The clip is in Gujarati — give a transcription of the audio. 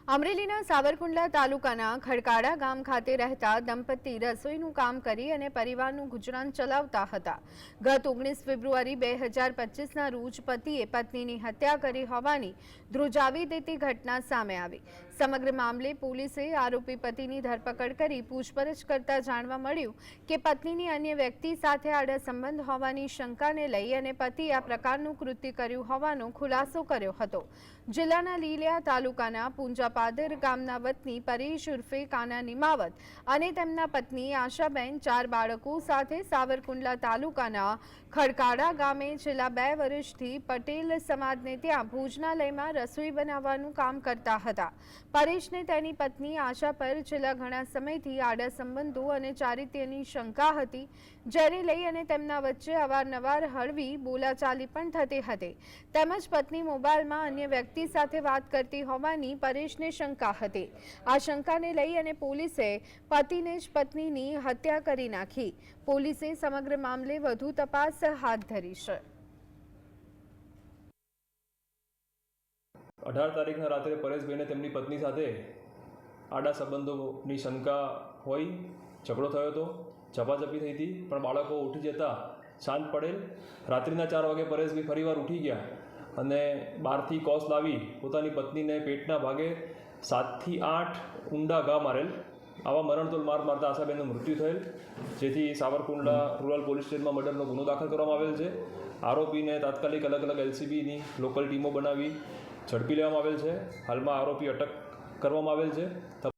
અમરેલીના સાવરકુંડલા તાલુકાના ખડકાડા ગામ ખાતે રહેતા દંપતી રસોઈનું કામ કરી અને પરિવારનું ગુજરાન ચલાવતા હતા. ગત 19 ફેબ્રુઆરી 2025ના રોજ પતિએ પત્નીની હત્યા કરી હોવાની ધ્રુજાવી દેતી ઘટના સામે આવી. સમગ્ર મામલે પોલીસે આરોપી પતિની ધરપકડ કરી પૂછપરછ કરતા જાણવા મળ્યું કે પત્નીની અન્ય વ્યક્તિ સાથે આડા સંબંધ હોવાની શંકાને લઈ અને પતિએ આ પ્રકારનું કૃત્ય કર્યું હોવાનો ખુલાસો કર્યો હતો. જિલ્લાના લીલિયા તાલુકાના પૂંજાપાદર ગામના વતની પરેશ ઉર્ફે કાના નિમાવત અને તેમના પત્ની આશાબેન 4 બાળકો સાથે સાવરકુંડલા તાલુકાના ખડકાડા ગામે છેલ્લા 2 વર્ષથી પટેલ સમાજને ત્યાં ભોજનાલયમાં રસોઈ બનાવવાનું કામ કરતા હતા. પરેશને તેની પત્ની આશા પર છેલ્લા ઘણા સમયથી આડા સંબંધો અને ચારિત્ર્યની શંકા હતી, જેને લઈ અને તેમના વચ્ચે અવારનવાર હળવી બોલાચાલી પણ થતી હતી. તેમજ પત્ની મોબાઈલમાં અન્ય વ્યક્તિ સાથે વાત કરતી હોવાની પરેશને શંકા હતી. આ શંકાને લઈ અને પોલીસે પતિને જ પત્નીની હત્યા કરી નાખી. પોલીસે સમગ્ર મામલે વધુ તપાસ હાથ ધરી છે. 18 તારીખના રાત્રે પરેશભાઈને તેમની પત્ની સાથે આડા સંબંધોની શંકા હોય ઝઘડો થયો હતો, ઝપાઝપી થઈ હતી, પણ બાળકો ઉઠી જતા શાંત પડેલ. રાત્રિના 4 વાગે પરેશભાઈ ફરીવાર ઉઠી ગયા અને બહારથી કોસ લાવી પોતાની પત્નીને પેટના ભાગે 7 થી 8 ઊંડા ઘા મારેલ. આવા મરણતોલ માર મારતા આશાબેનનું મૃત્યુ થયેલ, જેથી સાવરકુંડલા રૂરલ પોલીસ સ્ટેશનમાં મર્ડરનો ગુનો દાખલ કરવામાં આવેલ છે. આરોપીને તાત્કાલિક અલગ અલગ LCBની લોકલ ટીમો બનાવી ઝડપી લેવામાં આવેલ છે. હાલમાં આરોપી અટક કરવામાં આવેલ છે.